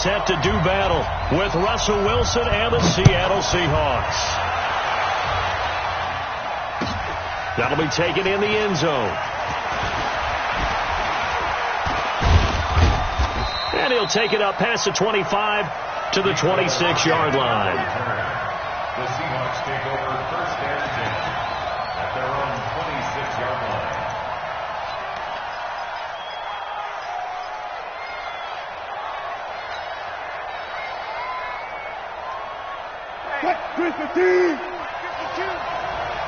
set to do battle with Russell Wilson and the Seattle Seahawks. That'll be taken in the end zone. And he'll take it up past the 25 to the 26-yard line. The Seahawks take over first and 10 at their own 26-yard line.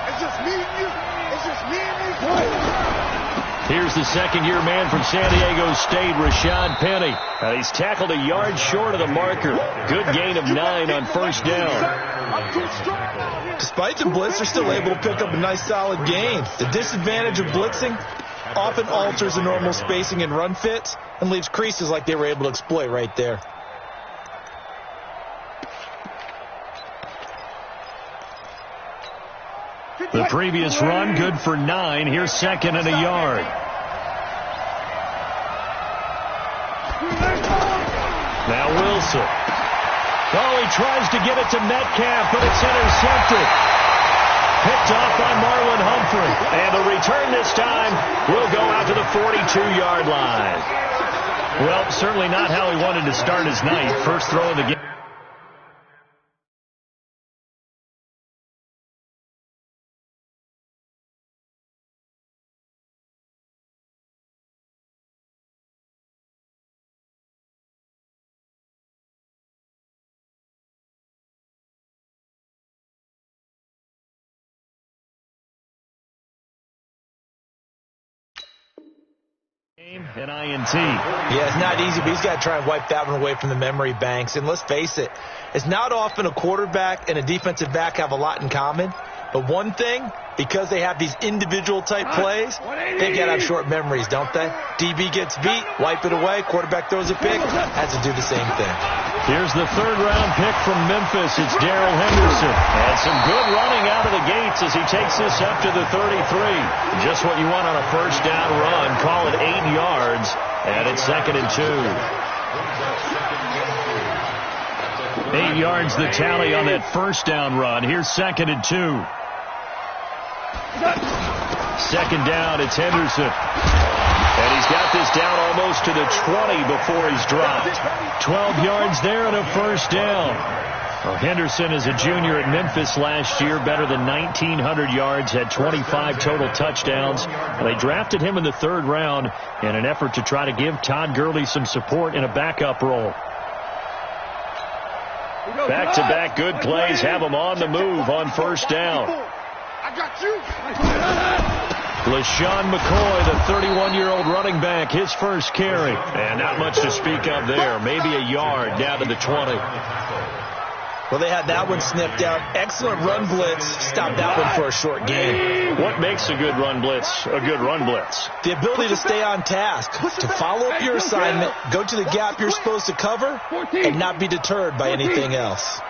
It's just me and you. It's just me and you. Here's the second-year man from San Diego State, Rashad Penny. He's tackled a yard short of the marker. Good gain of 9 on first down. Despite the blitz, they're still able to pick up a nice solid gain. The disadvantage of blitzing often alters the normal spacing and run fits and leaves creases like they were able to exploit right there. The previous run, good for 9. Here's second and a yard. Now Wilson. Oh, he tries to get it to Metcalf, but it's intercepted. Picked off by Marlon Humphrey. And the return this time will go out to the 42-yard line. Well, certainly not how he wanted to start his night. First throw of the game. An INT. Yeah, it's not easy, but he's got to try and wipe that one away from the memory banks. And let's face it, it's not often a quarterback and a defensive back have a lot in common. But one thing, because they have these individual type plays, they got to have short memories, don't they? DB gets beat, wipe it away, quarterback throws a pick, has to do the same thing. Here's the third-round pick from Memphis. It's Darrell Henderson. And some good running out of the gates as he takes this up to the 33. Just what you want on a first down run. Call it 8 yards, and it's second and 2. 8 yards the tally on that first down run. Here's second and 2. Second down, it's Henderson. And he's got this down almost to the 20 before he's dropped. 12 yards there and a first down. Well, Henderson is a junior at Memphis last year, better than 1,900 yards, had 25 total touchdowns. They drafted him in the third round in an effort to try to give Todd Gurley some support in a backup role. Back-to-back good plays have him on the move on first down. I got you. LaShawn McCoy, the 31-year-old running back, his first carry. And not much to speak of there. Maybe a yard down to the 20. Well, they had that one snipped out. Excellent run blitz. Stopped that one for a short gain. What makes a good run blitz a good run blitz? The ability to stay on task, to follow up your assignment, go to the gap you're supposed to cover, and not be deterred by anything else.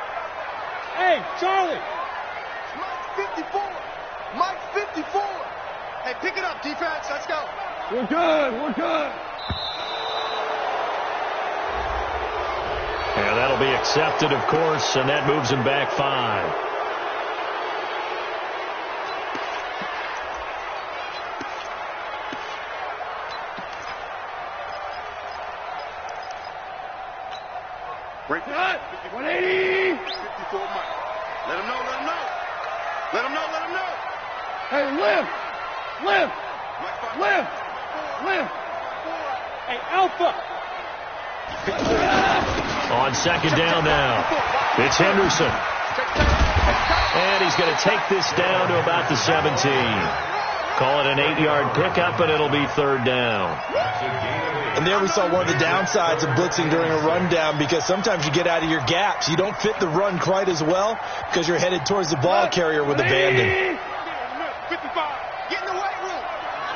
Hey, Charlie. Mike's 54. Mike's 54. Hey, pick it up, defense. Let's go. We're good. We're good. Yeah, that'll be accepted, of course, and that moves him back 5. Break it. 180. 54, Mike. Let him know, let him know. Let him know, let him know. Hey, lift. Lift. Lift. Lift. Hey, Alpha. On second down now, it's Henderson. And he's going to take this down to about the 17. Call it an 8-yard pickup, and it'll be third down. And there we saw one of the downsides of blitzing during a rundown, because sometimes you get out of your gaps. You don't fit the run quite as well because you're headed towards the ball carrier with abandon. 55. Get in the weight room.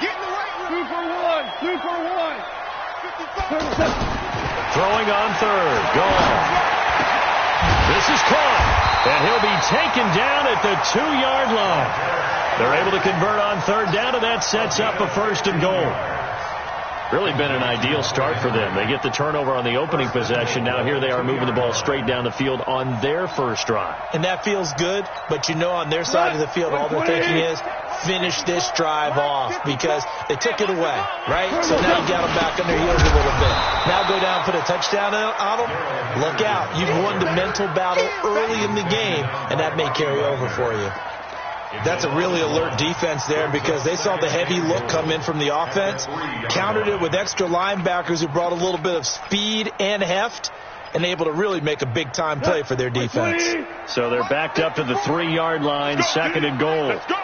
Get in the weight room. 2 for 1. 2 for 1. 55. Throwing on third. Gone. This is caught. And he'll be taken down at the 2-yard line. They're able to convert on third down, and that sets up a first and goal. Really been an ideal start for them. They get the turnover on the opening possession. Now here they are moving the ball straight down the field on their first drive. And that feels good, but you know on their side of the field, all they're thinking is finish this drive off because they took it away, right? So now you got them back on their heels a little bit. Now go down, put a touchdown on them. Look out. You've won the mental battle early in the game, and that may carry over for you. That's a really alert defense there because they saw the heavy look come in from the offense, countered it with extra linebackers who brought a little bit of speed and heft, and able to really make a big-time play for their defense. So they're backed up to the 3-yard line, second and goal. Let's go.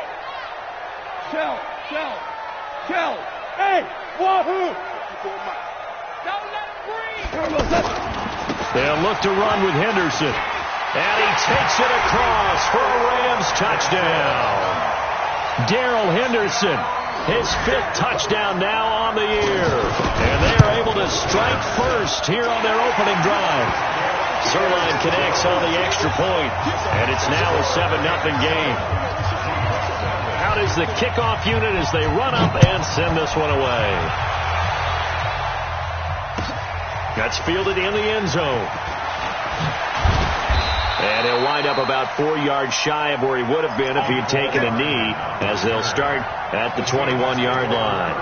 Shell. Hey, wahoo! Don't let him breathe. They'll look to run with Henderson. And he takes it across for a Rams touchdown. Darrell Henderson, his 5th touchdown now on the year. And they are able to strike first here on their opening drive. Zerline connects on the extra point, and it's now a 7-0 game. Out is the kickoff unit as they run up and send this one away. That's fielded in the end zone. And he'll wind up about 4 yards shy of where he would have been if he had taken a knee, as they'll start at the 21-yard line.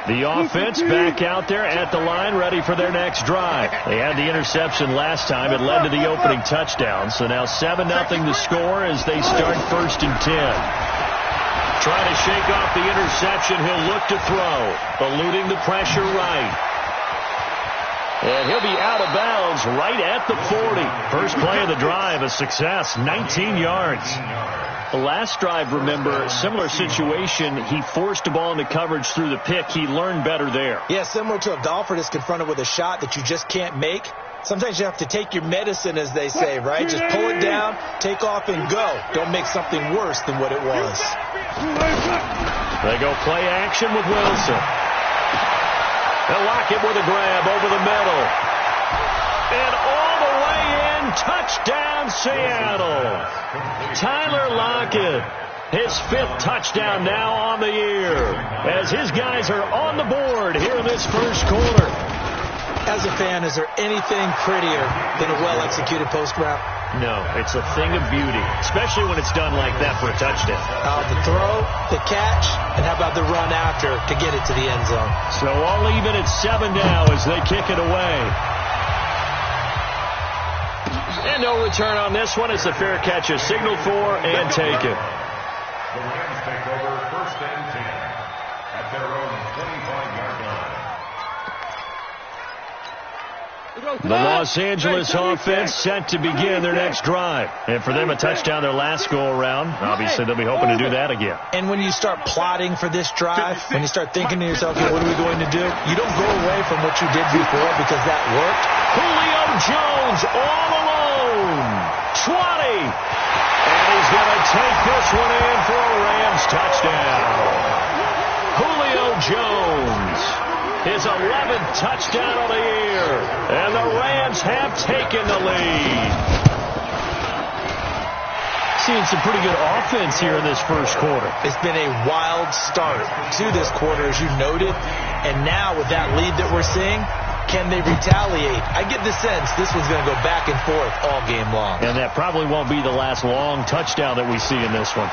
The offense back out there at the line, ready for their next drive. They had the interception last time. It led to the opening touchdown. So now 7-0 the score as they start 1st and 10. Trying to shake off the interception. He'll look to throw. Eluding the pressure right. And he'll be out of bounds right at the 40. First play of the drive, a success, 19 yards. The last drive, remember, similar situation. He forced the ball into coverage through the pick. He learned better there. Yeah, similar to a golfer that's confronted with a shot that you just can't make. Sometimes you have to take your medicine, as they say, right? Just pull it down, take off, and go. Don't make something worse than what it was. They go play action with Wilson. They'll lock it with a grab over the middle. And all the way in, touchdown Seattle. Tyler Lockett, his 5th touchdown now on the year, as his guys are on the board here in this first quarter. As a fan, is there anything prettier than a well-executed post route? No, it's a thing of beauty, especially when it's done like that for a touchdown. The throw, the catch, and how about the run after to get it to the end zone? So all even at 7 now as they kick it away. And no return on this one. It's a fair catch, a signal for, and taken. The Rams take over 1st and 10 at their own 25-yard line. The Los Angeles offense set to begin their next drive. And for them, a touchdown their last go-around. Obviously, they'll be hoping to do that again. And when you start plotting for this drive, when you start thinking to yourself, okay, what are we going to do? You don't go away from what you did before because that worked. Julio Jones all alone. 20. And he's going to take this one in for a Rams touchdown. Julio Jones. His 11th touchdown of the year. And the Rams have taken the lead. Seeing some pretty good offense here in this first quarter. It's been a wild start to this quarter, as you noted. And now with that lead that we're seeing, can they retaliate? I get the sense this one's going to go back and forth all game long. And that probably won't be the last long touchdown that we see in this one.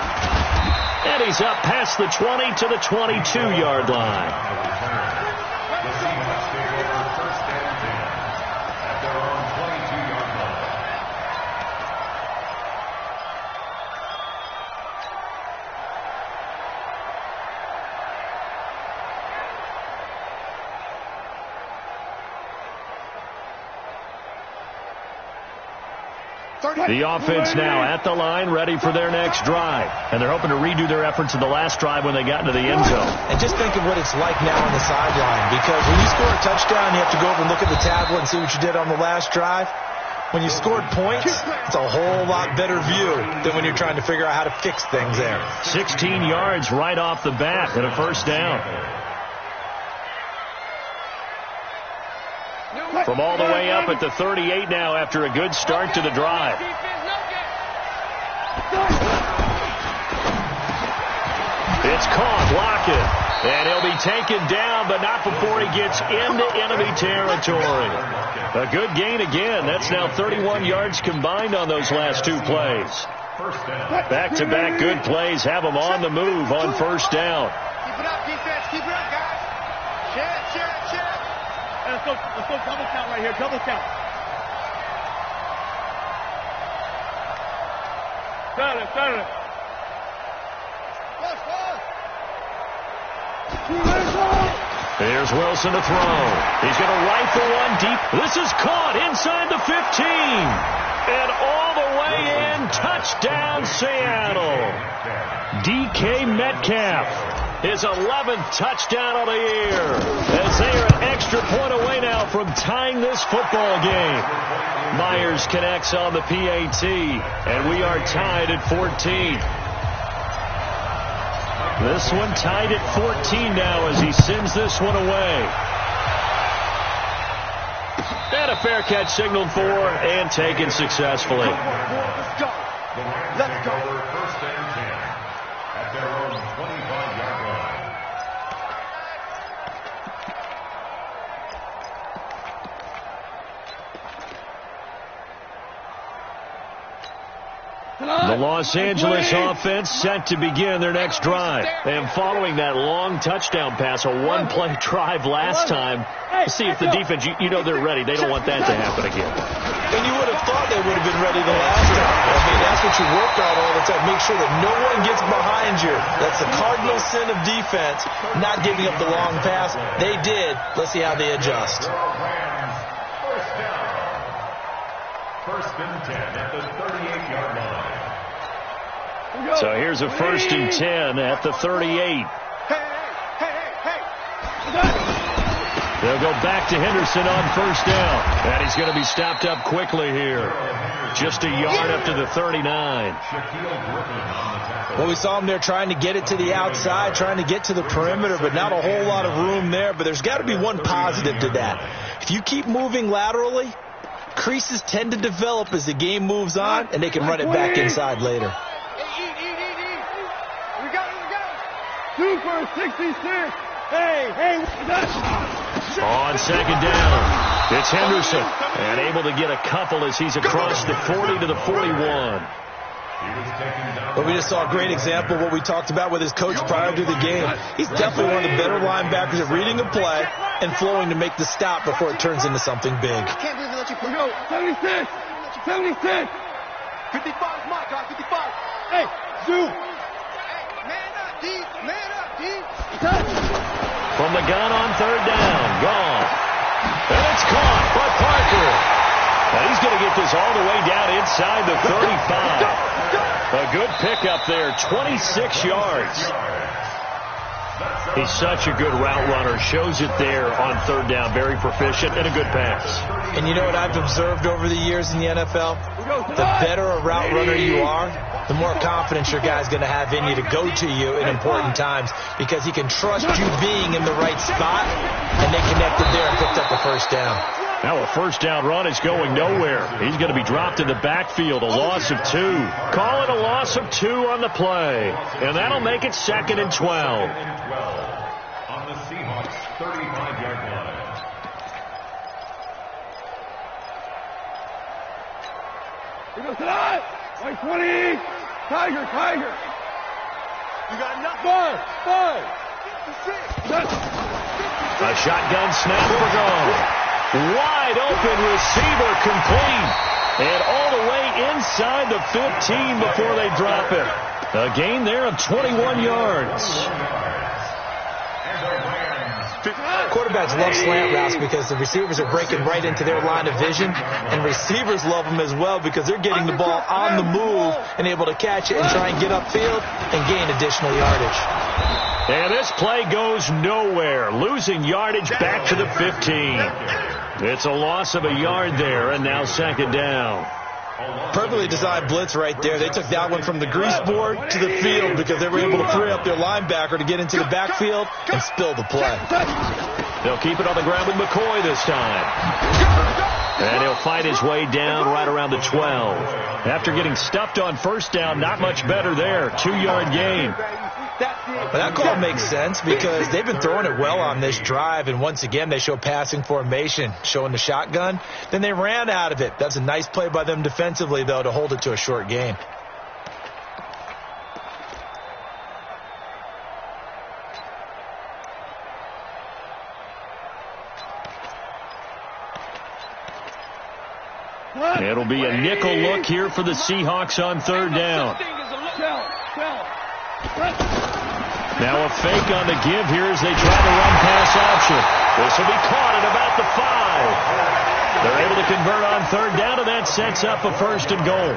And he's up past the 20 to the 22-yard line. The Seahawks take over 1st and 10 at their own 22-yard line. The offense now at the line, ready for their next drive. And they're hoping to redo their efforts in the last drive when they got into the end zone. And just think of what it's like now on the sideline. Because when you score a touchdown, you have to go over and look at the tablet and see what you did on the last drive. When you scored points, it's a whole lot better view than when you're trying to figure out how to fix things there. 16 yards right off the bat and a first down. From all the way up at the 38 now after a good start to the drive. It's caught, Lockett. And he'll be taken down, but not before he gets into enemy territory. A good gain again. That's now 31 yards combined on those last two plays. Back-to-back good plays have them on the move on first down. Keep it up, defense. Keep it up, guys. Share. Let's go double count right here. Double count. Got it. There's Wilson to throw. He's going to rifle one deep. This is caught inside the 15. And all the way in. Touchdown, Seattle. DK Metcalf. His 11th touchdown of the year. As they are an extra point away now from tying this football game. Myers connects on the PAT. And we are tied at 14. This one tied at 14 now as he sends this one away. And a fair catch signaled for and taken successfully. Let's go. First and 10 at their own 25-yard line. The Los Angeles offense set to begin their next drive. And following that long touchdown pass, a one-play drive last time, see if the defense, you know they're ready. They don't want that to happen again. And you would have thought they would have been ready the last time. I mean, that's what you work on all the time. Make sure that no one gets behind you. That's the cardinal sin of defense, not giving up the long pass. They did. Let's see how they adjust. First and 10 at the 38-yard line. So here's a first and 10 at the 38. Hey. They'll go back to Henderson on first down. And he's going to be stopped up quickly here. Just a yard up to the 39. Well, we saw him there trying to get it to the outside, trying to get to the perimeter, but not a whole lot of room there. But there's got to be one positive to that. If you keep moving laterally, creases tend to develop as the game moves on, and they can run it back inside later. We got it. 2 for 66. Hey. On second down, it's Henderson. And able to get a couple as he's across the 40 to the 41. But we just saw a great example of what we talked about with his coach prior to the game. He's definitely one of the better linebackers at reading a play and flowing to make the stop before it turns into something big. I can't believe they let you go. 76. 55 is my guy. 55. Hey, Zoo. Hey, man up, D. From the gun on third down. Gone. And it's caught by Parker. And he's going to get this all the way down inside the 35. A good pickup there, 26 yards. He's such a good route runner. Shows it there on third down. Very proficient and a good pass. And you know what I've observed over the years in the NFL? The better a route runner you are, the more confidence your guy's going to have in you to go to you in important times because he can trust you being in the right spot, and they connected there and picked up the first down. Now a first down run is going nowhere. He's going to be dropped in the backfield, a loss of 2. Call it a loss of 2 on the play, and that'll make it 2nd and 12. On the Seahawks 35-yard line. Here goes tonight. 20. Tiger. You got enough? 5. A shotgun snap for goal. Wide open receiver complete. And all the way inside the 15 before they drop it. A gain there of 21 yards. Quarterbacks love slant routes because the receivers are breaking right into their line of vision, and receivers love them as well because they're getting the ball on the move and able to catch it and try and get upfield and gain additional yardage. And this play goes nowhere, losing yardage back to the 15. It's a loss of a yard there, and now 2nd down. Perfectly designed blitz right there. They took that one from the grease board to the field because they were able to free up their linebacker to get into the backfield and spill the play. They'll keep it on the ground with McCoy this time. And he'll fight his way down right around the 12. After getting stuffed on first down, not much better there. 2-yard gain. But that call makes sense because they've been throwing it well on this drive, and once again they show passing formation, showing the shotgun. Then they ran out of it. That's a nice play by them defensively, though, to hold it to a short gain. It'll be a nickel look here for the Seahawks on third down. Now a fake on the give here as they try to run pass option. This will be caught at about the 5. They're able to convert on third down, and that sets up a first and goal.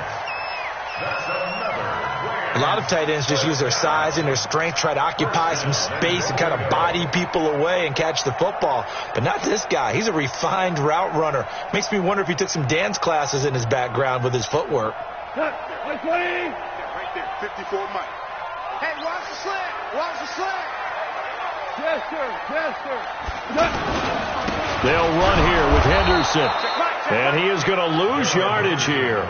A lot of tight ends just use their size and their strength, try to occupy some space and kind of body people away and catch the football. But not this guy. He's a refined route runner. Makes me wonder if he took some dance classes in his background with his footwork. Right there, 54 Mike. Hey, watch the slant. Watch the slant. Yes, sir. They'll run here with Henderson. And he is going to lose yardage here.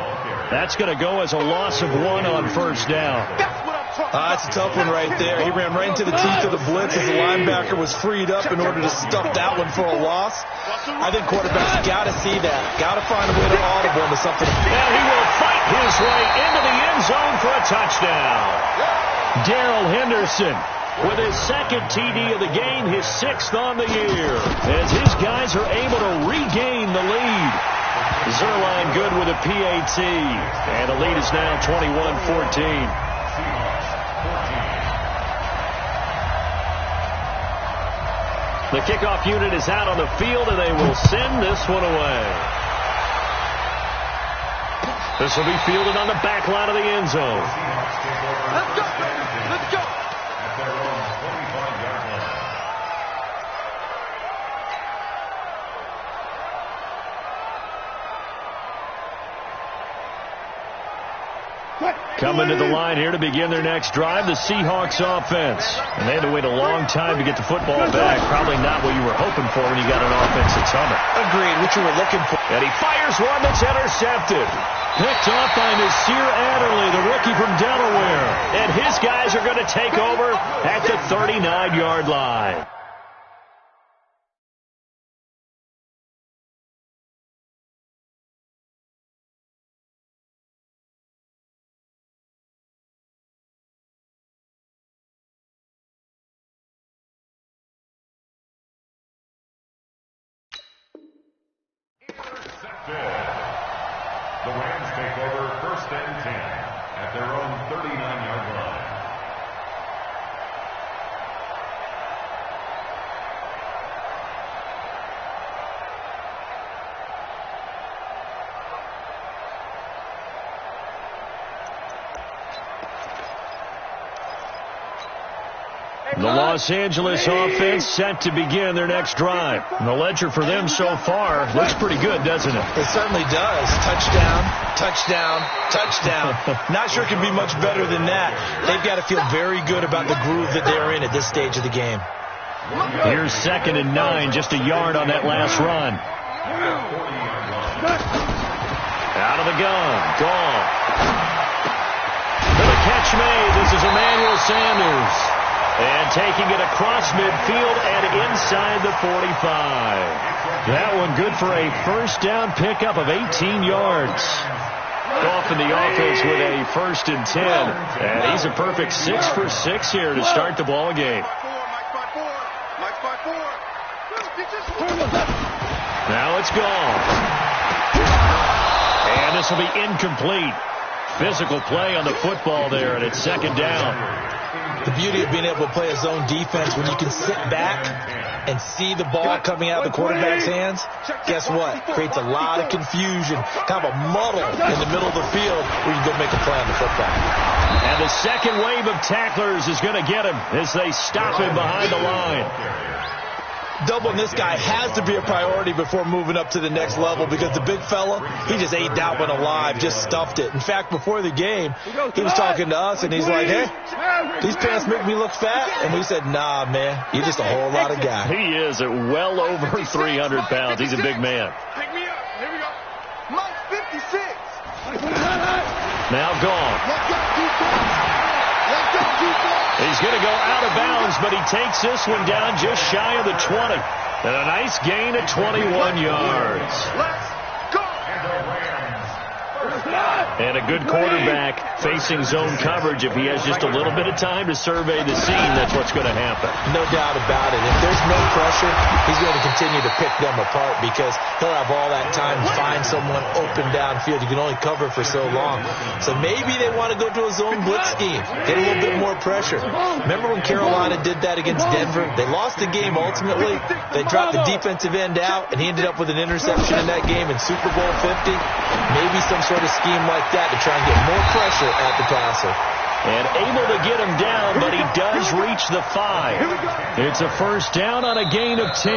That's going to go as a loss of 1 on first down. That's a tough one right there. He ran right into the teeth of the blitz as the linebacker was freed up in order to stuff that one for a loss. I think quarterbacks got to see that. Got to find a way to audible into something. And he will fight his way into the end zone for a touchdown. Darrell Henderson with his second TD of the game, his 6th on the year, as his guys are able to regain the lead. Zerline good with a PAT, and the lead is now 21-14. The kickoff unit is out on the field, and they will send this one away. This will be fielded on the back line of the end zone. Let's go. Let's go. Coming to the line here to begin their next drive, the Seahawks offense. And they had to wait a long time to get the football back. Probably not what you were hoping for when you got an offense that's humming. Agreed, what you were looking for. And he fires one that's intercepted. Picked off by Nasir Adderley, the rookie from Delaware. And his guys are going to take over at the 39-yard line. The Rams take over 1st and 10 at their own 39-yard line. The Los Angeles offense set to begin their next drive. And the ledger for them so far looks pretty good, doesn't it? It certainly does. Touchdown, touchdown, touchdown. Not sure it can be much better than that. They've got to feel very good about the groove that they're in at this stage of the game. Here's 2nd and 9, just a yard on that last run. Out of the gun, gone. For the catch made, this is Emmanuel Sanders. And taking it across midfield and inside the 45. That one good for a first down pickup of 18 yards. Off in the offense with a 1st and 10. And he's a perfect 6 for 6 here to start the ball game. Now it's gone. And this will be incomplete. Physical play on the football there, and it's 2nd down. The beauty of being able to play a zone defense when you can sit back and see the ball coming out of the quarterback's hands, guess what? Creates a lot of confusion, kind of a muddle in the middle of the field where you can go make a play on the football. And the second wave of tacklers is going to get him as they stop him behind the line. doubling this guy has to be a priority before moving up to the next level, because the big fella, he just ate that one alive, just stuffed it. In fact, before the game, he was talking to us, and he's like, hey, these pants make me look fat? And we said, nah, man, you're just a whole lot of guy. He is at well over 300 pounds. He's a big man. Pick me up. Here we go. Mike 56. Now gone. He's going to go out of bounds, but he takes this one down just shy of the 20. And a nice gain of 21 yards. Let's go. And a good quarterback facing zone coverage. If he has just a little bit of time to survey the scene, that's what's going to happen. No doubt about it. If there's no pressure, he's going to continue to pick them apart, because he'll have all that time to find someone open downfield. You can only cover for so long. So maybe they want to go to a zone blitz scheme, get a little bit more pressure. Remember when Carolina did that against Denver? They lost the game ultimately. They dropped the defensive end out, and he ended up with an interception in that game in Super Bowl 50. Maybe some sort of scheme like that to try and get more pressure at the passer. And able to get him down, but he does reach the 5. It's a first down on a gain of 10.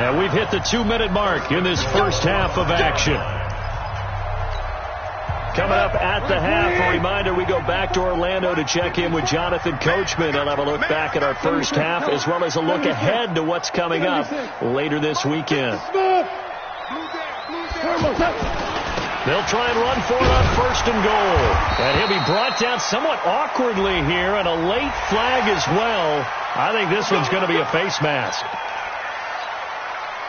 And we've hit the 2-minute mark in this first half of action. Coming up at the half, a reminder, we go back to Orlando to check in with Jonathan Coachman. I'll have a look back at our first half, as well as a look ahead to what's coming up later this weekend. They'll try and run for it on first and goal. And he'll be brought down somewhat awkwardly here, and a late flag as well. I think this one's going to be a face mask.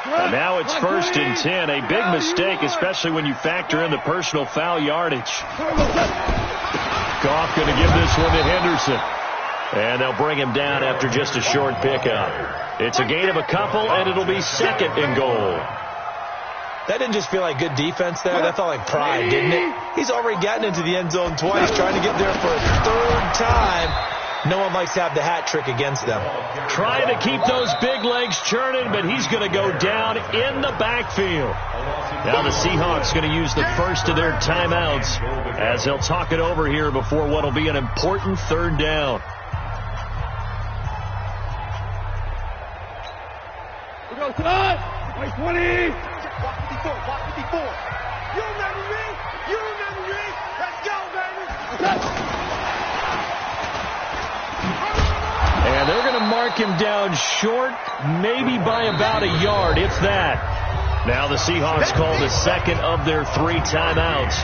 And now it's first and 10. A big mistake, especially when you factor in the personal foul yardage. Goff going to give this one to Henderson. And they'll bring him down after just a short pickup. It's a gain of a couple, and it'll be second and goal. That didn't just feel like good defense there. That felt like pride, didn't it? He's already gotten into the end zone twice, trying to get there for a third time. No one likes to have the hat trick against them. Trying to keep those big legs churning, but he's going to go down in the backfield. Now the Seahawks going to use the first of their timeouts as they'll talk it over here before what will be an important third down. We go tonight. 20. Walk 54. You remember me? Let's go, baby. And they're going to mark him down short, maybe by about a yard, if that. Now the Seahawks call the second of their 3 timeouts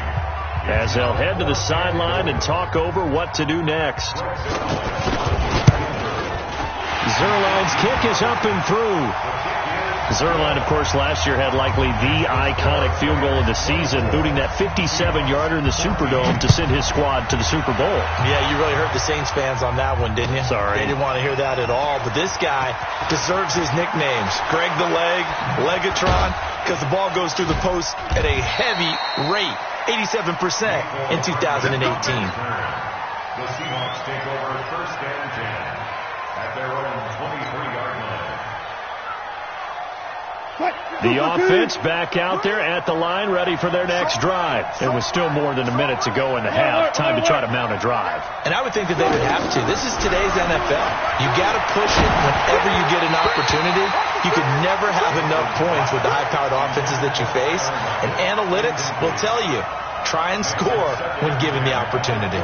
as they'll head to the sideline and talk over what to do next. Zerline's kick is up and through. Zerline, of course, last year had likely the iconic field goal of the season, booting that 57-yarder in the Superdome to send his squad to the Super Bowl. Yeah, you really hurt the Saints fans on that one, didn't you? Sorry. They didn't want to hear that at all. But this guy deserves his nicknames. Greg the Leg, Legatron, because the ball goes through the post at a heavy rate, 87% in 2018. The Seahawks take over first and 10 at their own 23-yard line. The offense back out there at the line, ready for their next drive. It was still more than a minute to go in the half. Time to try to mount a drive. And I would think that they would have to. This is today's NFL. You got to push it whenever you get an opportunity. You could never have enough points with the high-powered offenses that you face. And analytics will tell you, try and score when given the opportunity.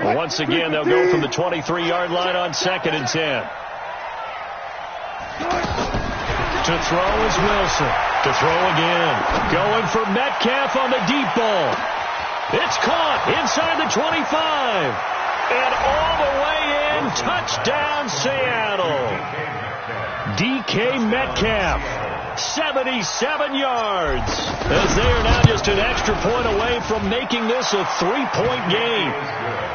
Well, once again, they'll go from the 23-yard line on second and 10. To throw is Wilson. To throw again. Going for Metcalf on the deep ball. It's caught inside the 25. And all the way in. Touchdown, Seattle. DK Metcalf. 77 yards. As they are now just an extra point away from making this a 3-point game.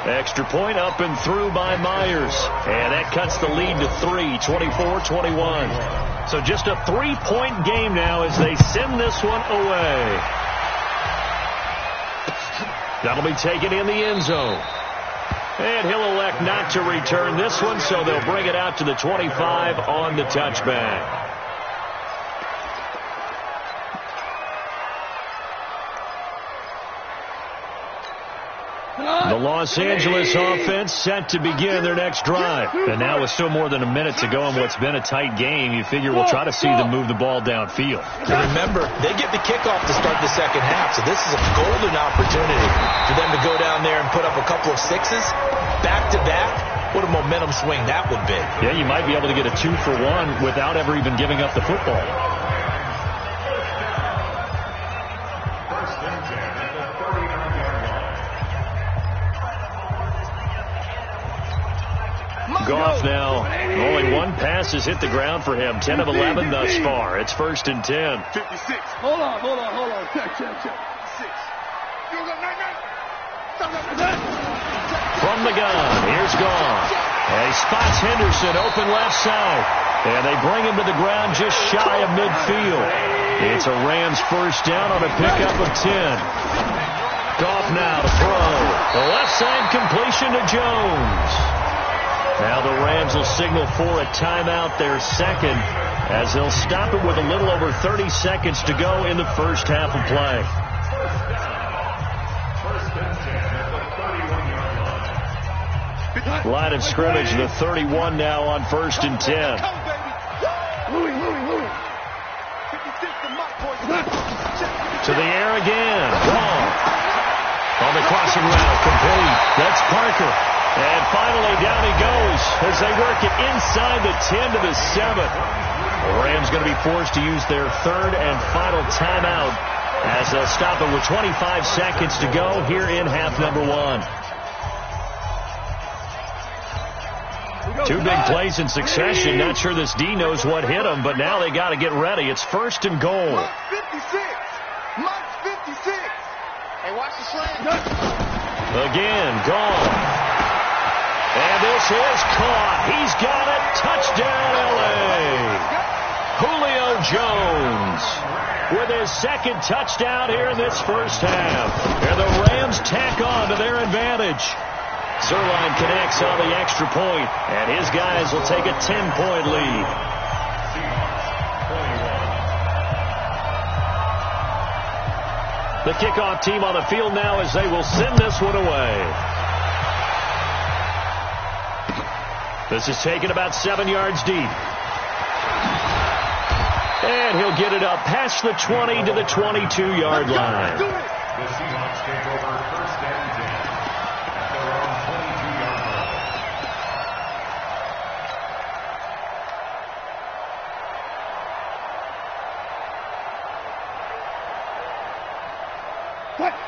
Extra point up and through by Myers. And that cuts the lead to 3, 24-21. So just a 3-point game now as they send this one away. That'll be taken in the end zone. And he'll elect not to return this one, so they'll bring it out to the 25 on the touchback. The Los Angeles offense set to begin their next drive. And now with still more than a minute to go in what's been a tight game, you figure we'll try to see them move the ball downfield. And remember, they get the kickoff to start the second half, so this is a golden opportunity for them to go down there and put up a couple of sixes back-to-back. What a momentum swing that would be. Yeah, you might be able to get a 2-for-1 without ever even giving up the football. Goff now, only one pass has hit the ground for him. 10 of 11 thus far. It's 1st and 10. 56. Hold on. Check. 6. From the gun, here's Goff. And he spots Henderson open left side. And they bring him to the ground just shy of midfield. It's a Rams first down on a pickup of 10. Goff now to throw. The left side completion to Jones. Now the Rams will signal for a timeout, their second, as they'll stop it with a little over 30 seconds to go in the first half of play. Line of scrimmage, the 31 now on 1st and 10. To the air again. Wrong. On the crossing route, complete. That's Parker. And finally, down he goes as they work it inside the 10 to the 7. The Rams going to be forced to use their third and final timeout as they'll stop it with 25 seconds to go here in half number 1. Two big plays in succession. Not sure this D knows what hit them, but now they got to get ready. It's 1st and goal. Mike 56. Hey, watch the slant. Again, gone. And this is caught. He's got it. Touchdown, L.A. Julio Jones with his second touchdown here in this first half. And the Rams tack on to their advantage. Zerline connects on the extra point, and his guys will take a 10-point lead. The kickoff team on the field now as they will send this one away. This is taken about 7 yards deep. And he'll get it up past the 20 to the 22-yard line. The Seahawks take over 1st and 10 at their own 22-yard line.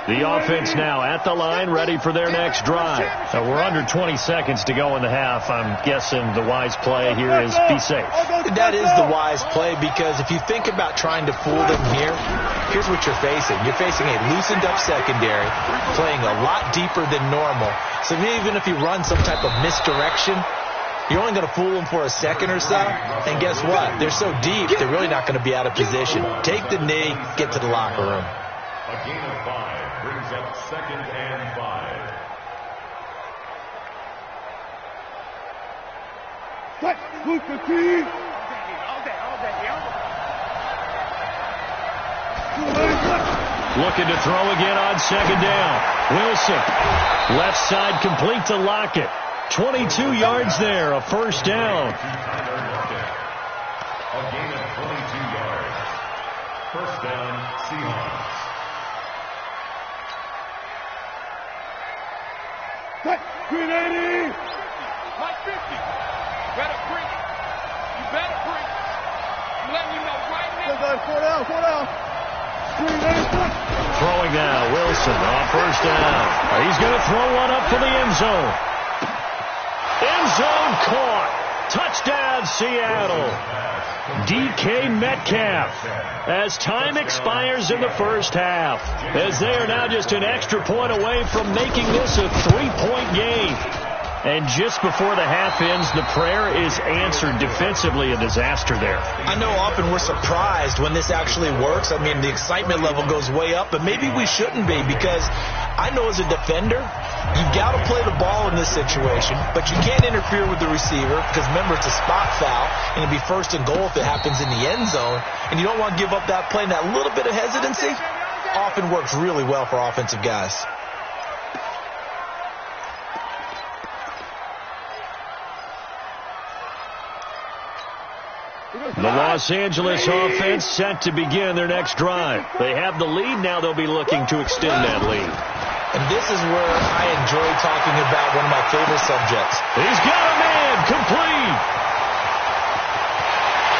The offense now at the line, ready for their next drive. So we're under 20 seconds to go in the half. I'm guessing the wise play here is be safe. That is the wise play, because if you think about trying to fool them here, here's what you're facing. You're facing a loosened up secondary, playing a lot deeper than normal. So even if you run some type of misdirection, you're only going to fool them for a second or so. And guess what? They're so deep, they're really not going to be out of position. Take the knee, get to the locker room. A gain of 5 brings up 2nd and 5. Looking to throw again on 2nd down. Wilson, left side complete to Lockett. 22 yards there, a first down. A gain of 22 yards. First down, Seahawks. Green 80. Mike 50. Better bring it. You better bring it. I'm letting you know right now. 4 down. Green 80. Throwing now, Wilson on first down. He's going to throw one up for the end zone. End zone caught. Touchdown, Seattle. DK Metcalf as time expires in the first half, as they are now just an extra point away from making this a 3-point game. And just before the half ends, the prayer is answered. Defensively, a disaster there. I know often we're surprised when this actually works. I mean, the excitement level goes way up, but maybe we shouldn't be, because I know as a defender, you've got to play the ball in this situation, but you can't interfere with the receiver, because remember, it's a spot foul, and it'll be 1st and goal if it happens in the end zone, and you don't want to give up that play. And that little bit of hesitancy often works really well for offensive guys. The Los Angeles offense set to begin their next drive. They have the lead. Now they'll be looking to extend that lead. And this is where I enjoy talking about one of my favorite subjects. He's got a man complete.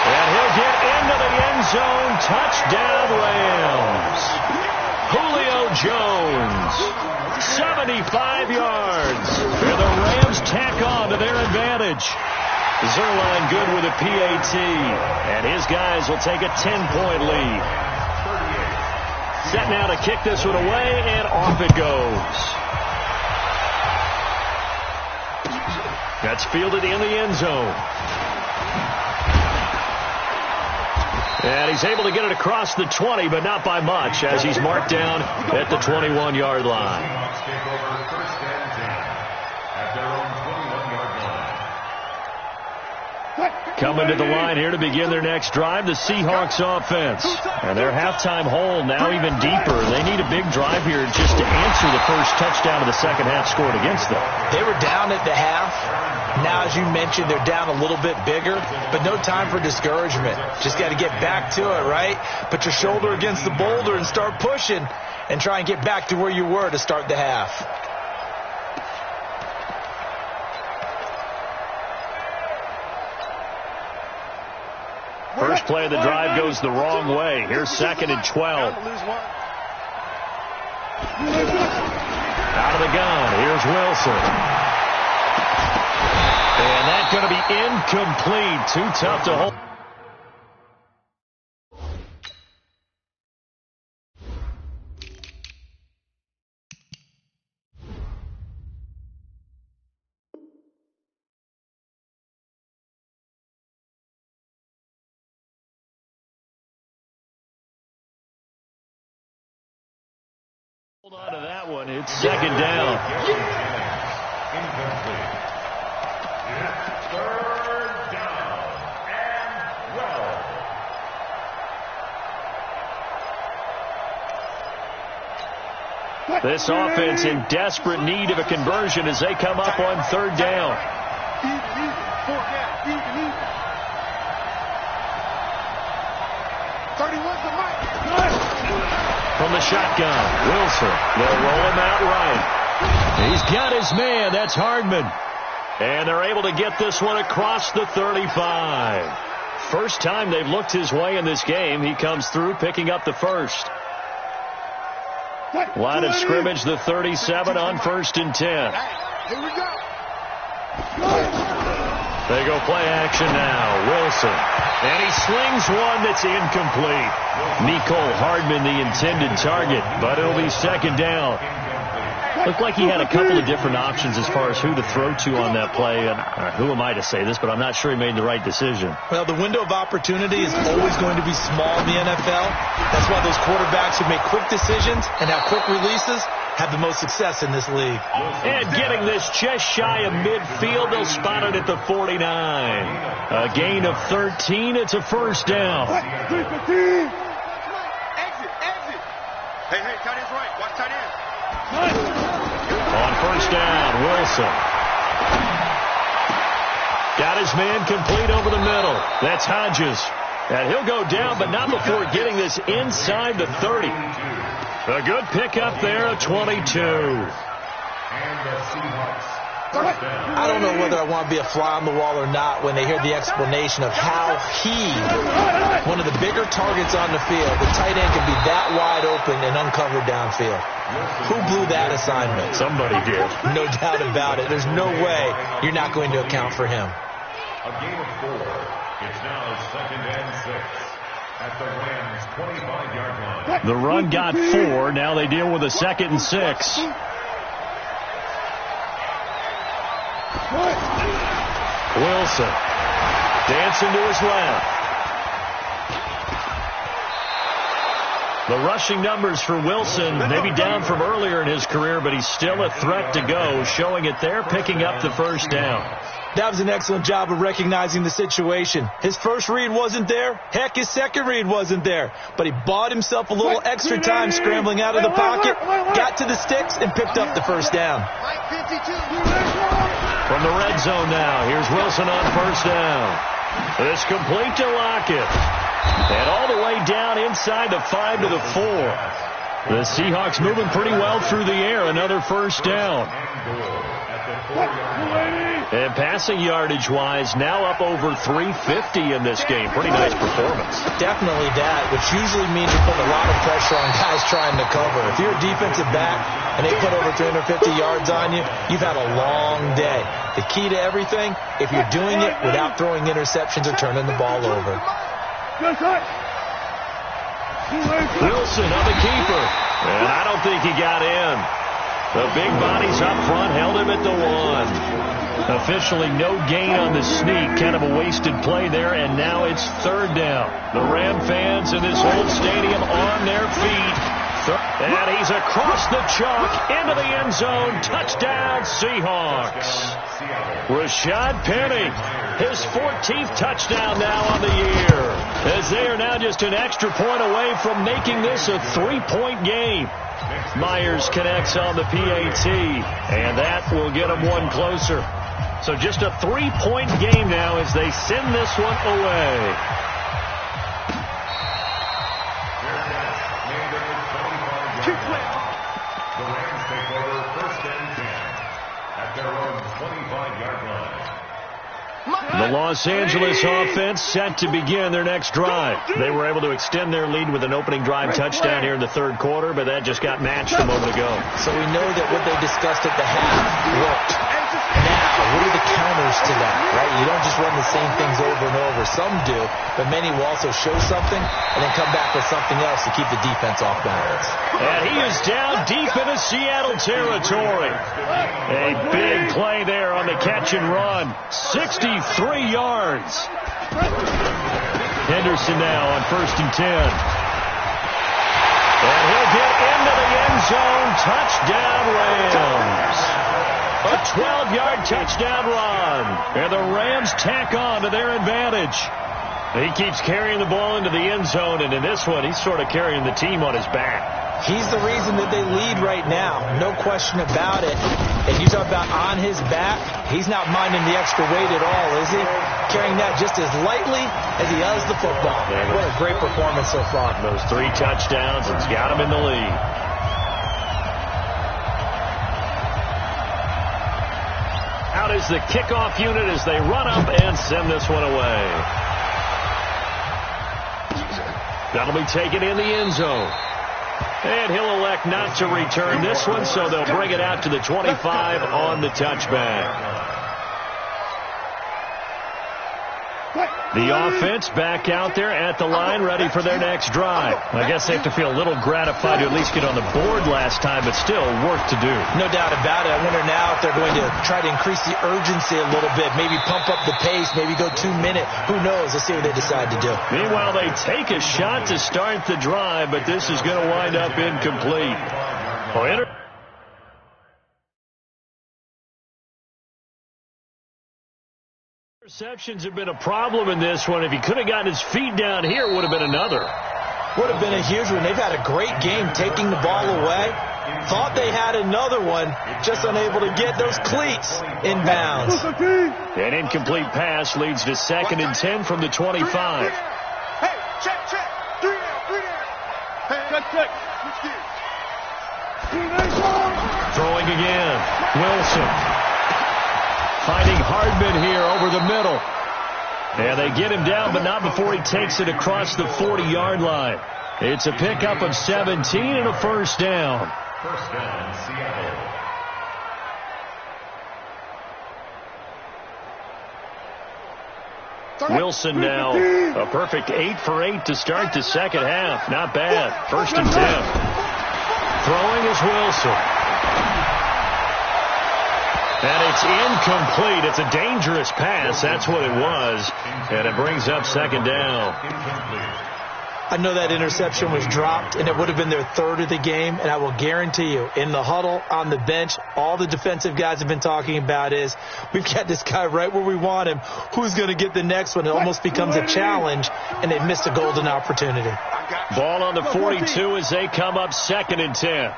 And he'll get into the end zone. Touchdown, Rams. Julio Jones, 75 yards. And the Rams tack on to their advantage. Zerline good with a PAT. And his guys will take a 10-point lead. Set now to kick this one away, and off it goes. That's fielded in the end zone. And he's able to get it across the 20, but not by much, as he's marked down at the 21-yard line. Seahawks take over first and 10 at their own 21-yard line. Coming to the line here to begin their next drive, the Seahawks offense. And their halftime hole now even deeper. They need a big drive here just to answer the first touchdown of the second half scored against them. They were down at the half. Now, as you mentioned, they're down a little bit bigger, but no time for discouragement. Just got to get back to it, right? Put your shoulder against the boulder and start pushing and try and get back to where you were to start the half. First play of the drive goes the wrong way. Here's 2nd and 12. Out of the gun. Here's Wilson. And that's going to be incomplete. Too tough to hold. Hold on to that one. It's 2nd down. Incomplete. It's 3rd down and 12. This offense in desperate need of a conversion as they come up on 3rd down. From the shotgun, Wilson. They'll roll him out right. He's got his man. That's Hardman. And they're able to get this one across the 35. First time they've looked his way in this game. He comes through picking up the first. Line of scrimmage, the 37 on 1st and 10. Here we go. They go play action now. Wilson. And he slings one that's incomplete. Nicole Hardman, the intended target, but it'll be 2nd down. Looked like he had a couple of different options as far as who to throw to on that play. And who am I to say this, but I'm not sure he made the right decision. Well, the window of opportunity is always going to be small in the NFL. That's why those quarterbacks who make quick decisions and have quick releases have the most success in this league. And getting this just shy of midfield, they'll spot it at the 49. A gain of 13. It's a 1st down. Exit. Hey, tight end's right. Watch tight end. On 1st down, Wilson. Got his man complete over the middle. That's Hodges. And he'll go down, but not before getting this inside the 30. A good pickup there at 22. And the Seahawks. I don't know whether I want to be a fly on the wall or not when they hear the explanation of how he, one of the bigger targets on the field, the tight end can be that wide open and uncovered downfield. Who blew that assignment? Somebody did. No doubt about it. There's no way you're not going to account for him. A gain of 4. It's now 2nd and 6 at the Rams' 25-yard line. The run got 4. Now they deal with a 2nd and 6. Wilson dancing to his left. The rushing numbers for Wilson maybe down from earlier in his career, but he's still a threat to go, showing it there, picking up the 1st down. That was an excellent job of recognizing the situation. His first read wasn't there. Heck, his second read wasn't there. But he bought himself a little extra time scrambling out of the pocket, got to the sticks, and picked up the 1st down. From the red zone now, here's Wilson on 1st down. It's complete to Lockett. And all the way down inside the 5 to the 4. The Seahawks moving pretty well through the air. Another first down. And passing yardage-wise, now up over 350 in this game. Pretty nice performance. Definitely that, which usually means you put a lot of pressure on guys trying to cover. If you're a defensive back and they put over 350 yards on you, you've had a long day. The key to everything, if you're doing it without throwing interceptions or turning the ball over. Wilson on the keeper. And I don't think he got in. The big bodies up front held him at the 1. Officially no gain on the sneak. Kind of a wasted play there, and now it's third down. The Ram fans in this old stadium on their feet. And he's across the chalk into the end zone. Touchdown, Seahawks. Rashad Penny, his 14th touchdown now on the year, as they are now just an extra point away from making this a 3-point game. Myers connects on the PAT, and that will get them one closer. So just a 3-point game now as they send this one away. The Rams take over first and 10 at their own 25-yard line. The Los Angeles offense set to begin their next drive. They were able to extend their lead with an opening drive touchdown here in the third quarter, but that just got matched a moment ago. So we know that what they discussed at the half worked. Now, what are the counters to that, right? You don't just run the same things over and over. Some do, but many will also show something and then come back with something else to keep the defense off balance. And he is down deep into Seattle territory. A big play there on the catch and run. 63 yards. Henderson now on first and 10. And he'll get into the end zone. Touchdown, Rams. A 12-yard touchdown run. And the Rams tack on to their advantage. He keeps carrying the ball into the end zone, and in this one, he's sort of carrying the team on his back. He's the reason that they lead right now. No question about it. And you talk about on his back, he's not minding the extra weight at all, is he? Carrying that just as lightly as he does the football. Man, what a great performance so far. Those 3 touchdowns, it's got him in the lead. Out is the kickoff unit as they run up and send this one away. That'll be taken in the end zone. And he'll elect not to return this one, so they'll bring it out to the 25 on the touchback. The offense back out there at the line, ready for their next drive. I guess they have to feel a little gratified to at least get on the board last time, but still work to do. No doubt about it. I wonder now if they're going to try to increase the urgency a little bit, maybe pump up the pace, maybe go 2 minute. Who knows? Let's see what they decide to do. Meanwhile, they take a shot to start the drive, but this is going to wind up incomplete. Interceptions have been a problem in this one. If he could have gotten his feet down here, it would have been another. Would have been a huge one. They've had a great game taking the ball away. Thought they had another one, just unable to get those cleats in bounds. An incomplete pass leads to 2nd and 10 from the 25. Hey, check. 3 down. Hey, check. Throwing again. Wilson. Finding Hardman here over the middle. And they get him down, but not before he takes it across the 40-yard line. It's a pickup of 17 and a first down. First down, Seattle. Wilson now a perfect 8 for 8 to start the second half. Not bad. 1st and 10. Throwing is Wilson. And it's incomplete. It's a dangerous pass. That's what it was. And it brings up 2nd down. I know that interception was dropped, and it would have been their 3rd of the game. And I will guarantee you, in the huddle, on the bench, all the defensive guys have been talking about is, we've got this guy right where we want him. Who's going to get the next one? It almost becomes a challenge, and they've missed a golden opportunity. Ball on the 42 as they come up 2nd and 10.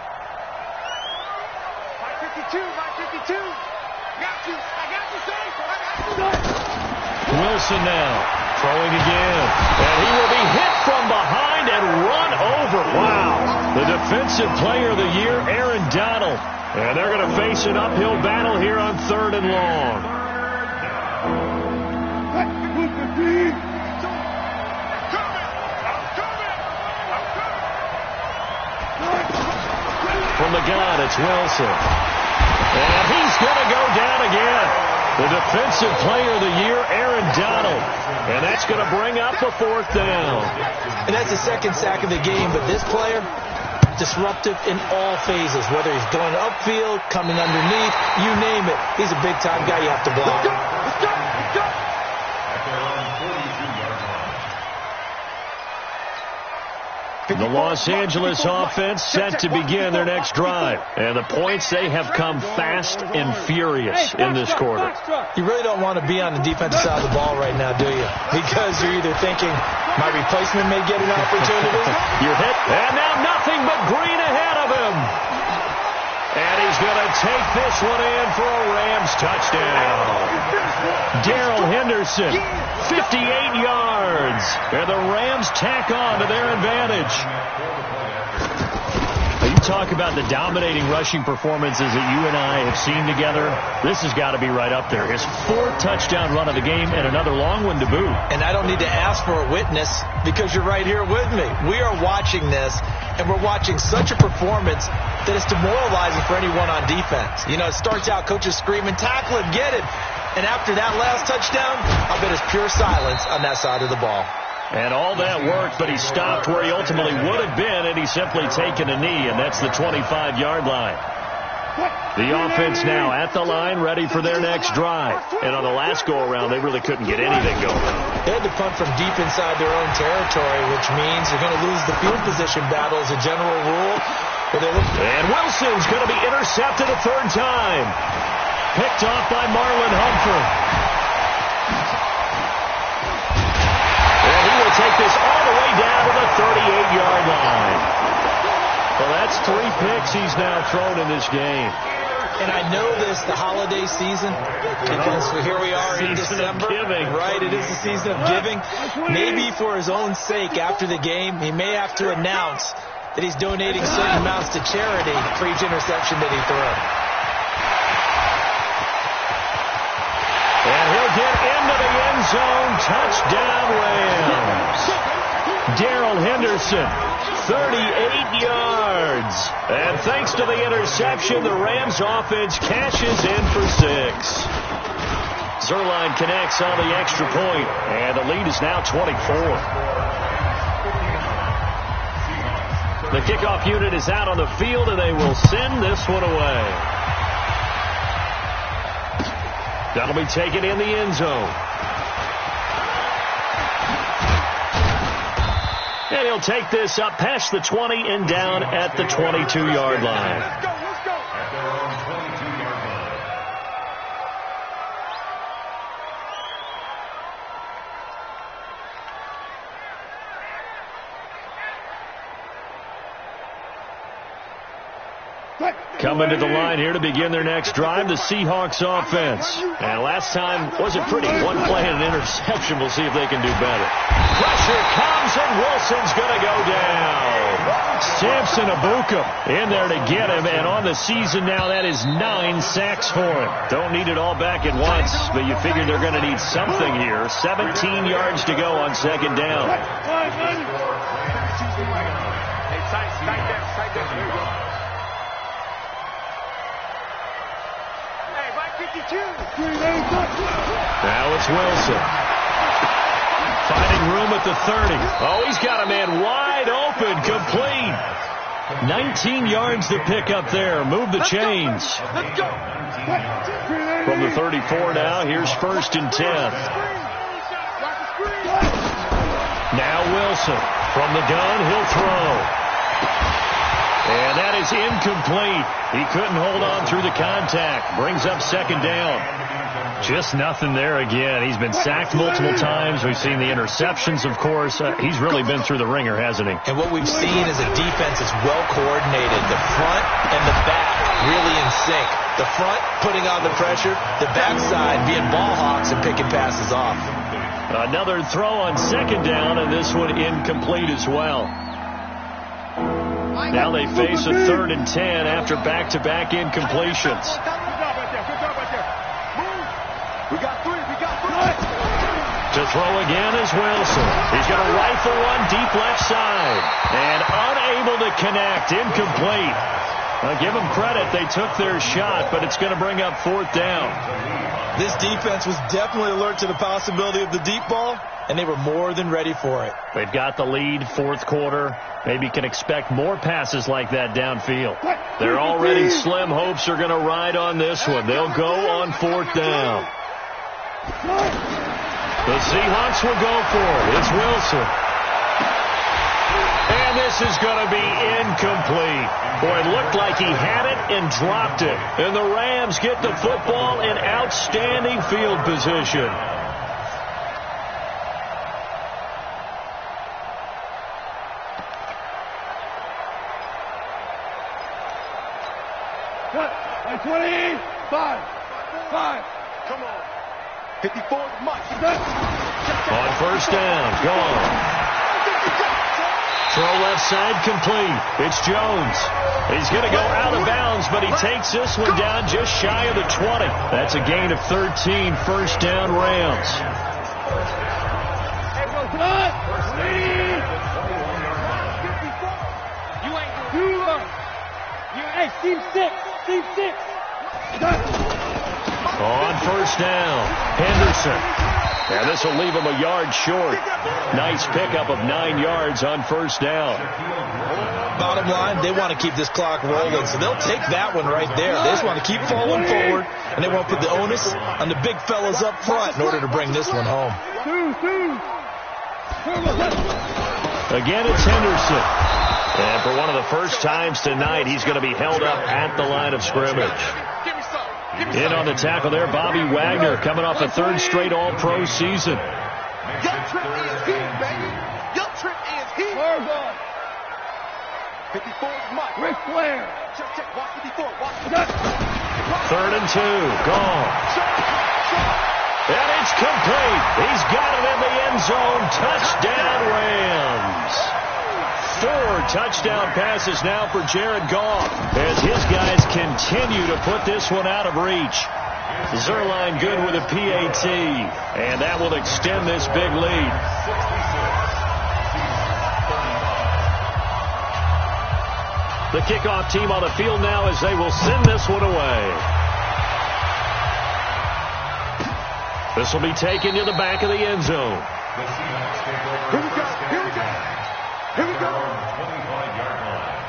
52. Got you, son. Wilson now throwing again. And he will be hit from behind and run over. Wow. The defensive player of the year, Aaron Donald. And they're going to face an uphill battle here on 3rd and long. From the gun, it's Wilson. And he's going to go down again. The defensive player of the year, Aaron Donald. And that's going to bring up a 4th down. And that's the 2nd sack of the game, but this player, disruptive in all phases, whether he's going upfield, coming underneath, you name it. He's a big-time guy you have to block. The Los Angeles offense set to begin their next drive. And the points, they have come fast and furious in this quarter. You really don't want to be on the defensive side of the ball right now, do you? Because you're either thinking, my replacement may get an opportunity. You're hit, and now nothing but green ahead of him. And he's going to take this one in for a Rams touchdown. Darrell Henderson, 58 yards. And the Rams tack on to their advantage. You talk about the dominating rushing performances that you and I have seen together. This has got to be right up there. His 4th touchdown run of the game and another long one to boot. And I don't need to ask for a witness because you're right here with me. We are watching this, and we're watching such a performance that it's demoralizing for anyone on defense. You know, it starts out coaches screaming, tackle him, get him. And after that last touchdown, I bet it's pure silence on that side of the ball. And all that work, but he stopped where he ultimately would have been, and he's simply taken a knee, and that's the 25-yard line. The offense now at the line, ready for their next drive. And on the last go-around, they really couldn't get anything going. They had to punt from deep inside their own territory, which means you're going to lose the field position battle as a general rule. And Wilson's going to be intercepted a 3rd time. Picked off by Marlon Humphrey. And he will take this all the way down to the 38-yard line. Well, that's 3 picks he's now thrown in this game. And I know this, the holiday season, because here we are in December. Right, it is the season of giving. Maybe for his own sake, after the game, he may have to announce that he's donating certain amounts to charity for each interception that he threw. And he'll get into the end zone. Touchdown, Rams. Darrell Henderson, 38 yards. And thanks to the interception, the Rams offense cashes in for 6. Zerline connects on the extra point, and the lead is now 24. The kickoff unit is out on the field, and they will send this one away. That'll be taken in the end zone. And he'll take this up past the 20 and down at the 22-yard line. Let's go. At their own 22-yard line. Coming to the line here to begin their next drive, the Seahawks offense. And last time wasn't pretty. One play and an interception. We'll see if they can do better. Pressure comes, and Wilson's going to go down. Samson Abuka in there to get him. And on the season now, that is 9 sacks for him. Don't need it all back at once, but you figure they're going to need something here. 17 yards to go on 2nd down. Now it's Wilson. Finding room at the 30. Oh, he's got a man wide open, complete. 19 yards to pick up there. Move the chains. From the 34 now, here's 1st and 10. Now Wilson. From the gun, he'll throw. And that is incomplete. He couldn't hold on through the contact. Brings up 2nd down. Just nothing there again. He's been sacked multiple times. We've seen the interceptions, of course. He's really been through the ringer, hasn't he? And what we've seen is a defense that's well coordinated. The front and the back really in sync. The front putting on the pressure. The backside being ball hawks and picking passes off. Another throw on second down, and this one incomplete as well. Now they face a 3rd and 10 after back-to-back incompletions. We got three. To throw again is Wilson. He's going to rifle one deep left side. And unable to connect. Incomplete. I'll give them credit. They took their shot, but it's going to bring up 4th down. This defense was definitely alert to the possibility of the deep ball, and they were more than ready for it. They've got the lead, 4th quarter. Maybe can expect more passes like that downfield. They're already slim hopes are going to ride on this one. They'll go on 4th down. The Seahawks will go for it. It's Wilson. And this is going to be incomplete. Boy, it looked like he had it and dropped it. And the Rams get the football in outstanding field position. Cut. 25. 5. Come on. 54 Mike. On 1st down. Gone. Throw left side complete. It's Jones. He's going to go out of bounds, but he takes this one down just shy of the 20. That's a gain of 13. 1st down Rams. Team 6. On 1st down, Henderson. And this will leave him a yard short. Nice pickup of 9 yards on 1st down. Bottom line, they want to keep this clock rolling, so they'll take that one right there. They just want to keep falling forward, and they want to put the onus on the big fellas up front in order to bring this one home. Again, it's Henderson. And for one of the first times tonight, he's going to be held up at the line of scrimmage. In on the tackle there, Bobby Wagner, coming off a 3rd straight All-Pro season. Your trip is here, baby. Your trip is here. 54 Mike. Ric Flair. Check. Watch 54. Watch 3rd and 2. Gone. And it's complete. He's got it in the end zone. Touchdown, Rams. 4 touchdown passes now for Jared Goff as his guys continue to put this one out of reach. Zerline good with a PAT, and that will extend this big lead. The kickoff team on the field now as they will send this one away. This will be taken to the back of the end zone. Here we go. Here we go. Here we go. 25-yard line.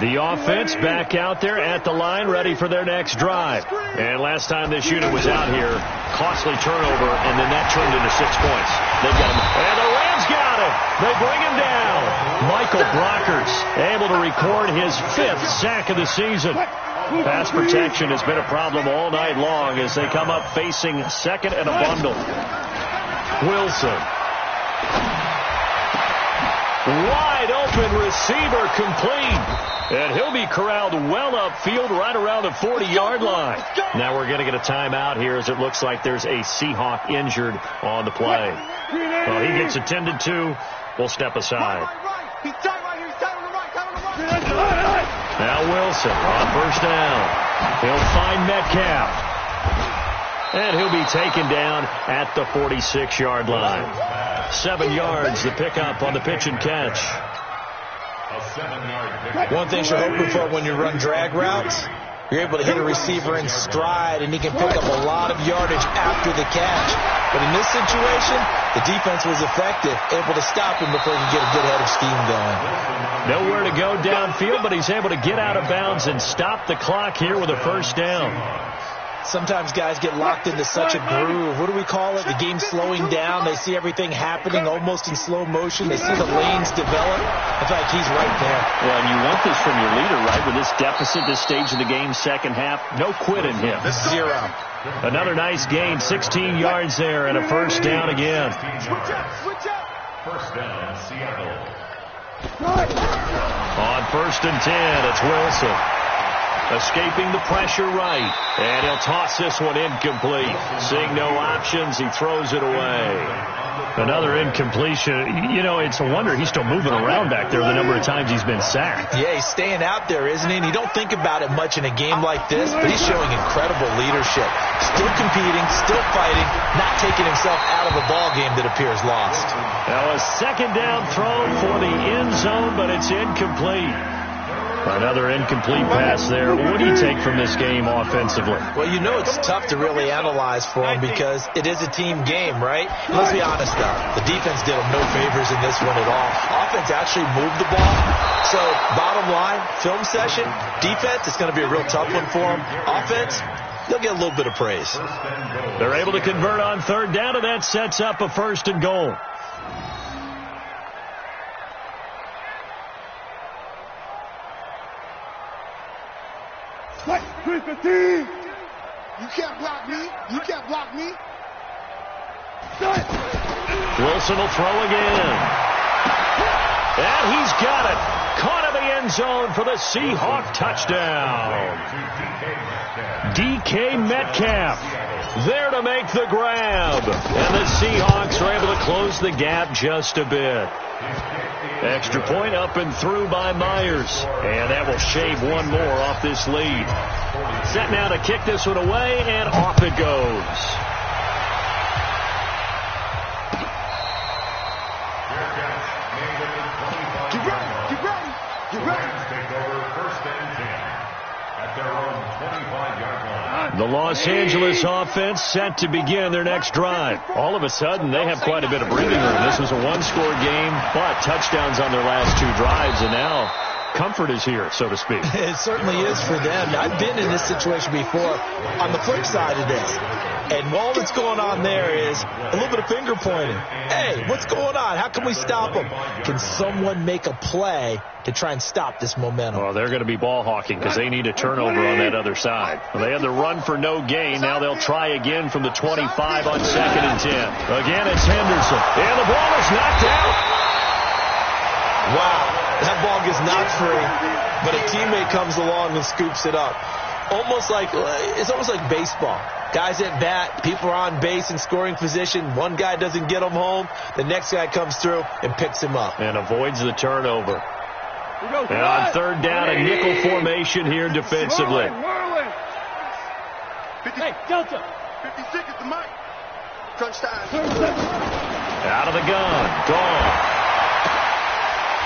The offense back out there at the line, ready for their next drive. And last time this unit was out here, costly turnover, and then that turned into 6 points. They've got him. And the Rams got him. They bring him down. Michael Brockers able to record his 5th sack of the season. Pass protection has been a problem all night long as they come up facing 2nd and a bundle. Wilson. Wide open receiver complete. And he'll be corralled well upfield right around the 40-yard line. Now we're going to get a timeout here as it looks like there's a Seahawk injured on the play. Well, he gets attended to. We'll step aside. Now Wilson on 1st down. He'll find Metcalf. And he'll be taken down at the 46-yard line. 7 yards, the pickup on the pitch and catch. One thing you're hoping for when you run drag routes, you're able to hit a receiver in stride, and he can pick up a lot of yardage after the catch. But in this situation, the defense was effective, able to stop him before he could get a good head of steam going. Nowhere to go downfield, but he's able to get out of bounds and stop the clock here with a 1st down. Sometimes guys get locked into such a groove. What do we call it? The game slowing down. They see everything happening almost in slow motion. They see the lanes develop. In fact, he's right there. Well, and you want this from your leader, right? With this deficit, this stage of the game, 2nd half, no quit in him. 0. Another nice gain, 16 yards there, and a 1st down again. Switch up. 1st down, Seattle. On 1st and 10, it's Wilson. Escaping the pressure right. And he'll toss this one incomplete. Seeing no options, he throws it away. Another incompletion. You know, it's a wonder he's still moving around back there the number of times he's been sacked. Yeah, he's staying out there, isn't he? And you don't think about it much in a game like this, but he's showing incredible leadership. Still competing, still fighting, not taking himself out of a ball game that appears lost. Now a 2nd down throw for the end zone, but it's incomplete. Another incomplete pass there. What do you take from this game offensively? Well, you know it's tough to really analyze for him because it is a team game, right? Let's be honest, though. The defense did him no favors in this one at all. Offense actually moved the ball. So, bottom line, film session, defense, it's going to be a real tough one for him. Offense, they'll get a little bit of praise. They're able to convert on 3rd down, and that sets up a 1st and goal. What? 315. You can't block me. You can't block me. Wilson will throw again. And he's got it. Caught in the end zone for the Seahawk touchdown. DK Metcalf there to make the grab. And the Seahawks are able to close the gap just a bit. Extra point up and through by Myers. And that will shave one more off this lead. Set now to kick this one away, and off it goes. Get ready. Get ready. Get ready. Take over 1st and 10 at their own 25-yard line. The Los Angeles offense set to begin their next drive. All of a sudden, they have quite a bit of breathing room. This was a one-score game, but touchdowns on their last 2 drives, and now comfort is here, so to speak. It certainly is for them. I've been in this situation before on the flip side of this. And all that's going on there is a little bit of finger pointing. Hey, what's going on? How can we stop them? Can someone make a play to try and stop this momentum? Well, they're going to be ball hawking because they need a turnover on that other side. Well, they had the run for no gain. Now they'll try again from the 25 on 2nd and 10. Again, it's Henderson. And the ball is knocked out. Wow. That ball gets knocked free, but a teammate comes along and scoops it up. It's almost like baseball. Guys at bat, people are on base in scoring position. One guy doesn't get him home. The next guy comes through and picks him up. And avoids the turnover. And on 3rd down, a nickel formation here defensively. Hey, Delta. 56 at the mic. Crunch time. Out of the gun. Gone.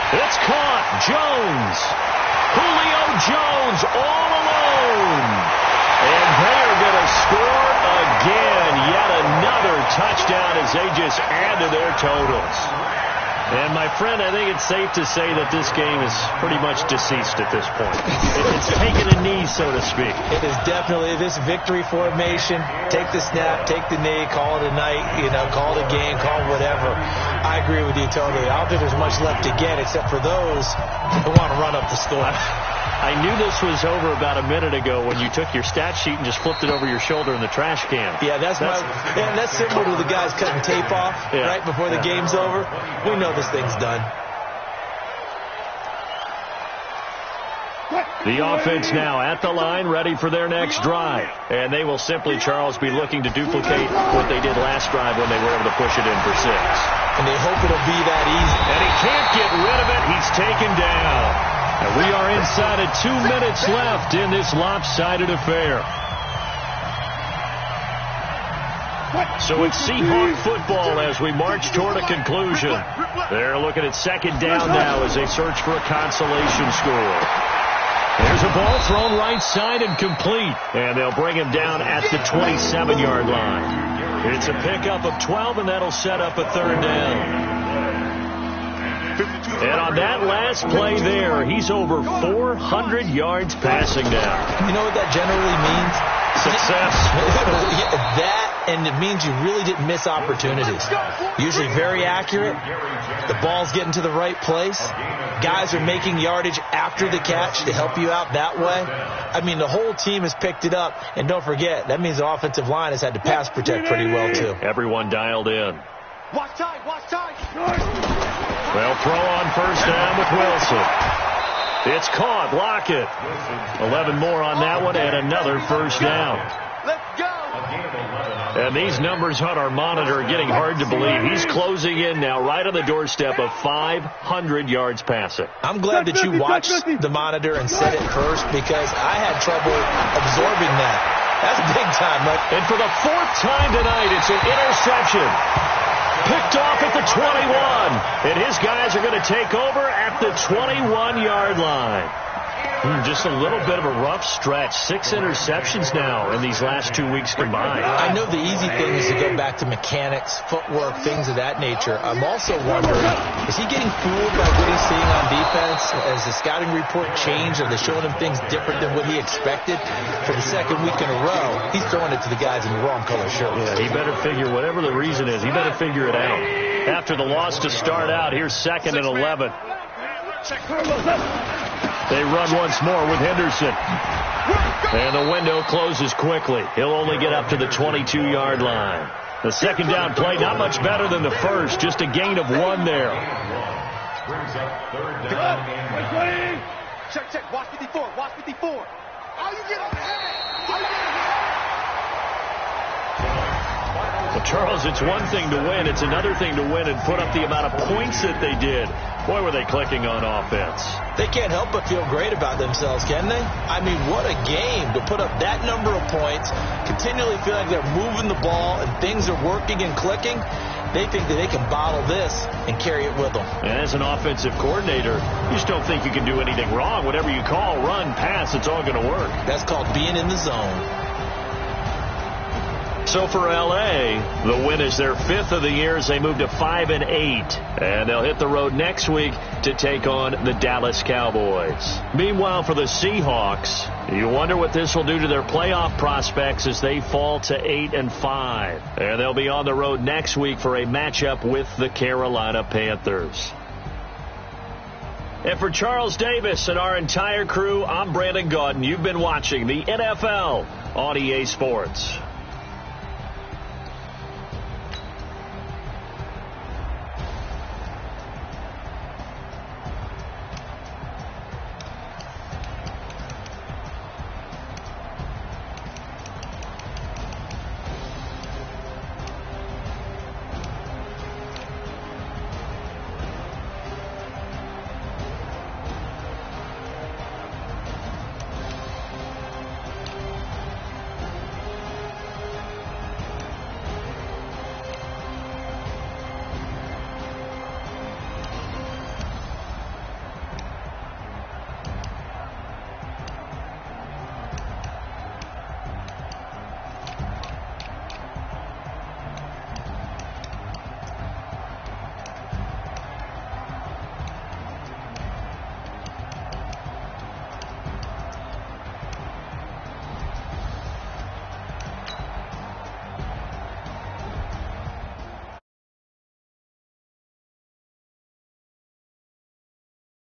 It's caught. Jones. Julio Jones all alone. And they are going to score again. Yet another touchdown as they just add to their totals. And, my friend, I think it's safe to say that this game is pretty much deceased at this point. It's taken a knee, so to speak. It is definitely this victory formation. Take the snap, take the knee, call it a night, call it a game, call it whatever. I agree with you totally. I don't think there's much left to get except for those who want to run up the score. I knew this was over about a minute ago when you took your stat sheet and just flipped it over your shoulder in the trash can. Yeah, that's similar to the guys cutting tape off right before the game's over. We know this thing's done. The offense now at the line, ready for their next drive. And they will simply, Charles, be looking to duplicate what they did last drive when they were able to push it in for 6. And they hope it'll be that easy. And he can't get rid of it. He's taken down. And we are inside of 2 minutes left in this lopsided affair. So it's Seahawk football as we march toward a conclusion. They're looking at 2nd down now as they search for a consolation score. There's a ball thrown right side and complete. And they'll bring him down at the 27-yard line. It's a pickup of 12, and that'll set up a 3rd down. And on that last play there, he's over 400 yards passing now. You know what that generally means? Success. That, and it means you really didn't miss opportunities. Usually very accurate. The ball's getting to the right place. Guys are making yardage after the catch to help you out that way. I mean, the whole team has picked it up. And don't forget, that means the offensive line has had to pass protect pretty well, too. Everyone dialed in. Watch time, watch time. They'll throw on first down with Wilson. It's caught. Lockett. 11 more on that one and another first down. Let's go. And these numbers on our monitor are getting hard to believe. He's closing in now right on the doorstep of 500 yards passing. I'm glad that you watched the monitor and said it first because I had trouble absorbing that. That's big time, right? And for the fourth time tonight, it's an interception. Picked off at the 21. And his guys are going to take over at the 21-yard line. Just a little bit of a rough stretch. 6 interceptions now in these last 2 weeks combined. I know the easy thing is to go back to mechanics, footwork, things of that nature. I'm also wondering, is he getting fooled by what he's seeing on defense? Has the scouting report changed? Are they showing him things different than what he expected? For the second week in a row, he's throwing it to the guys in the wrong color shirts. Yeah, he better figure, whatever the reason is, he better figure it out. After the loss to start out, here's 2nd and 11. They run once more with Henderson. And the window closes quickly. He'll only get up to the 22-yard line. The second down play, not much better than the first. Just a gain of 1 there. Brings up 3rd down. Check. Watch 54. Watch 54. How you get up there? Well, Charles, it's one thing to win. It's another thing to win and put up the amount of points that they did. Boy, were they clicking on offense. They can't help but feel great about themselves, can they? I mean, what a game to put up that number of points, continually feel like they're moving the ball and things are working and clicking. They think that they can bottle this and carry it with them. And as an offensive coordinator, you just don't think you can do anything wrong. Whatever you call, run, pass, it's all going to work. That's called being in the zone. So for L.A., the win is their 5th of the year as they move to 5-8. And they'll hit the road next week to take on the Dallas Cowboys. Meanwhile, for the Seahawks, you wonder what this will do to their playoff prospects as they fall to 8-5. And they'll be on the road next week for a matchup with the Carolina Panthers. And for Charles Davis and our entire crew, I'm Brandon Gaudin. You've been watching the NFL on EA Sports.